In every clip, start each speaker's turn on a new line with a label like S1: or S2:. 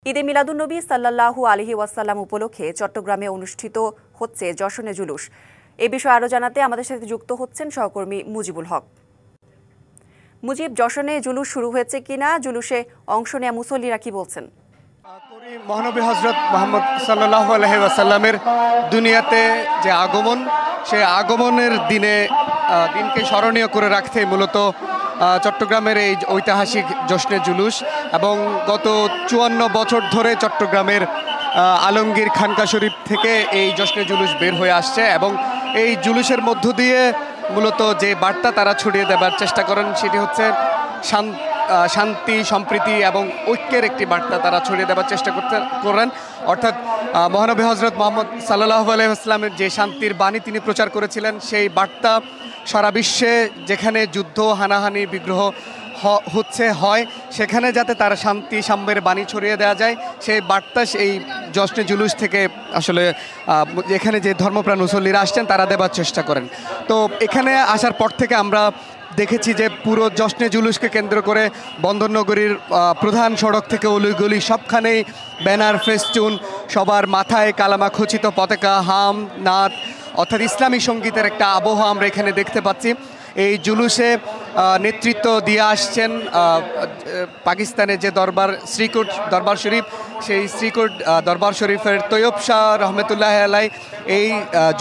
S1: ঈদে মিলাদুন্নবী সাল্লাল্লাহু আলাইহি ওয়াসাল্লাম উপলক্ষে চট্টগ্রামে অনুষ্ঠিত হচ্ছে যশনে জুলুস। এ বিষয়ে আরও জানাতে আমাদের সাথে যুক্ত হচ্ছেন সহকর্মী মুজিবুল হক। মুজিব, যশনে জুলুস শুরু হয়েছে কিনা, জুলুসে অংশ নেয়া মুসল্লিরা কি বলছেন?
S2: মহানবী হযরত মুহাম্মদ সাল্লাল্লাহু আলাইহি ওয়াসাল্লামের দুনিয়াতে যে আগমন, সেই আগমনের দিনকে স্মরণীয় করে রাখতে মূলত চট্টগ্রামের এই ঐতিহাসিক জশ্নে জুলুস। এবং গত 54 বছর ধরে চট্টগ্রামের আলমগীর খানকা শরীফ থেকে এই জশ্নে জুলুস বের হয়ে আসছে এবং এই জুলুসের মধ্য দিয়ে মূলত যে বার্তা তারা ছড়িয়ে দেবার চেষ্টা করেন সেটি হচ্ছে শান্তি, সম্প্রীতি এবং ঐক্যের একটি বার্তা তারা ছড়িয়ে দেওয়ার চেষ্টা করেন। অর্থাৎ মহানবী হযরত মুহাম্মদ সাল্লাল্লাহু আলাইহি ওয়াসাল্লামের যে শান্তির বাণী তিনি প্রচার করেছিলেন, সেই বার্তা সারা বিশ্বে যেখানে যুদ্ধ, হানাহানি, বিগ্রহ হয় সেখানে যাতে তার শান্তি সাম্যের বাণী ছড়িয়ে দেওয়া যায়, সেই বার্তা এই জশ্নে জুলুস থেকে আসলে এখানে যে ধর্মপ্রাণ মুসল্লিরা আসছেন তারা দেবার চেষ্টা করেন। তো এখানে আসার পর থেকে আমরা দেখেছি যে পুরো জশ্নে জুলুসকে কেন্দ্র করে বন্দরনগরীর প্রধান সড়ক থেকে অলিগলি সবখানেই ব্যানার, ফেস্টুন, সবার মাথায় কালামা খচিত পতাকা, হাম, নাত অর্থাৎ ইসলামী সঙ্গীতের একটা আবহাওয়া আমরা এখানে দেখতে পাচ্ছি। এই জুলুসে নেতৃত্ব দিয়ে আসছেন পাকিস্তানের যে শ্রীকোট দরবার শরীফ, সেই শ্রীকোট দরবার শরীফের তৈয়ব শাহ রহমতুল্লাহ আলাই এই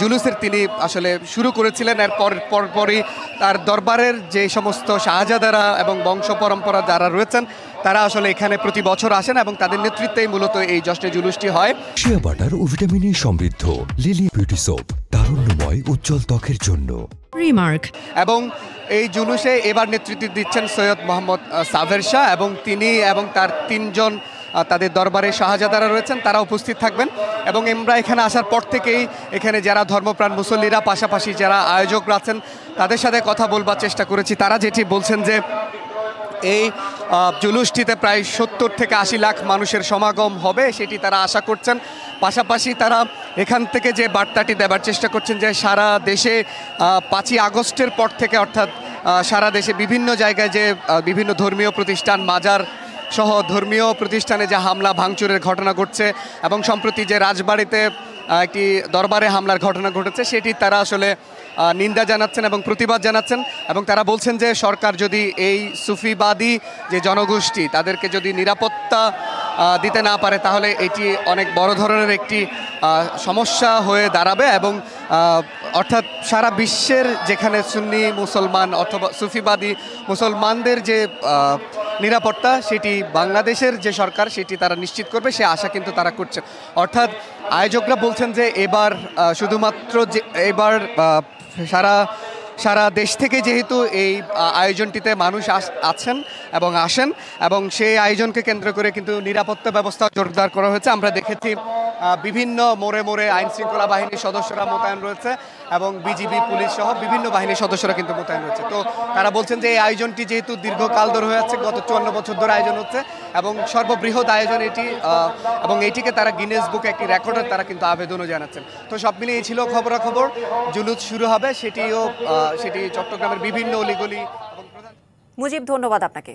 S2: জুলুসের তিনি আসলে শুরু করেছিলেন। এর পরপরই তার দরবারের যে সমস্ত শাহজাদারা এবং বংশ পরম্পরা যারা রয়েছেন তারা আসলে এখানে প্রতি বছর আসেন এবং তাদের নেতৃত্বেই মূলত এই জশ্নে জুলুসটি হয়।
S3: শিয়া বাটার ও ভিটামিনে সমৃদ্ধ লিলি বিউটি সোপ, তারুণ্যময় উজ্জ্বল ত্বকের জন্য। রিমার্ক।
S2: এবং এই জুলুসে এবার নেতৃত্ব দিচ্ছেন সৈয়দ মোহাম্মদ সাভের শাহ এবং তিনি এবং তার 3 জন তাদের দরবারে শাহজাদারা রয়েছেন, তারা উপস্থিত থাকবেন। এবং আমরা এখানে আসার পর থেকেই এখানে যারা ধর্মপ্রাণ মুসল্লিরা, পাশাপাশি যারা আয়োজকরা আছেন তাদের সাথে কথা বলবার চেষ্টা করেছি। তারা যেটি বলছেন যে এই জুলুসটিতে প্রায় 70 থেকে 80 লাখ মানুষের সমাগম হবে সেটি তারা আশা করছেন। পাশাপাশি তারা এখান থেকে যে বার্তাটি দেবার চেষ্টা করছেন যে সারা দেশে 5ই আগস্টের পর থেকে, অর্থাৎ সারা দেশে বিভিন্ন জায়গায় যে বিভিন্ন ধর্মীয় প্রতিষ্ঠান, মাজার সহ ধর্মীয় প্রতিষ্ঠানে যে হামলা ভাঙচুরের ঘটনা ঘটছে এবং সম্প্রতি যে রাজবাড়িতে একটি দরবারে হামলার ঘটনা ঘটেছে সেটি তারা আসলে নিন্দা জানাচ্ছেন এবং প্রতিবাদ জানাচ্ছেন। এবং তারা বলছেন যে সরকার যদি এই সুফিবাদী যে জনগোষ্ঠী তাদেরকে যদি নিরাপত্তা দিতে না পারে তাহলে এটি অনেক বড় ধরনের একটি সমস্যা হয়ে দাঁড়াবে। এবং অর্থাৎ সারা বিশ্বের যেখানে সুন্নি মুসলমান অথবা সুফিবাদী মুসলমানদের যে নিরাপত্তা সেটি বাংলাদেশের যে সরকার সেটি তারা নিশ্চিত করবে, সে আশা কিন্তু তারা করছে। অর্থাৎ আয়োজকরা বলছেন যে এবার শুধুমাত্র যে এবার সারা দেশ থেকে যেহেতু এই আয়োজনটিতে মানুষ আছেন এবং আসেন এবং সেই আয়োজনকে কেন্দ্র করে কিন্তু নিরাপত্তা ব্যবস্থা জোরদার করা হয়েছে। আমরা দেখেছি বিভিন্ন মোড়ে মোড়ে আইন শৃঙ্খলা বাহিনীর সদস্যরা মোতায়েন রয়েছে এবং বিজিবি, পুলিশ সহ বিভিন্ন বাহিনীর সদস্যরা কিন্তু মোতায়েন রয়েছে। তো তারা বলছেন যে এই আয়োজনটি যেহেতু দীর্ঘকাল ধরে হয়ে যাচ্ছে, গত 54 বছর ধরে আয়োজন হচ্ছে এবং সর্ববৃহৎ আয়োজন এটি, এবং এইটিকে তারা গিনেস বুকে একটি রেকর্ডের তারা কিন্তু আবেদনও জানাচ্ছেন। তো সব মিলিয়ে এই ছিল খবরাখবর। জুলুস শুরু হবে সেটি চট্টগ্রামের বিভিন্ন অলিগলি।
S1: মুজিব, ধন্যবাদ আপনাকে।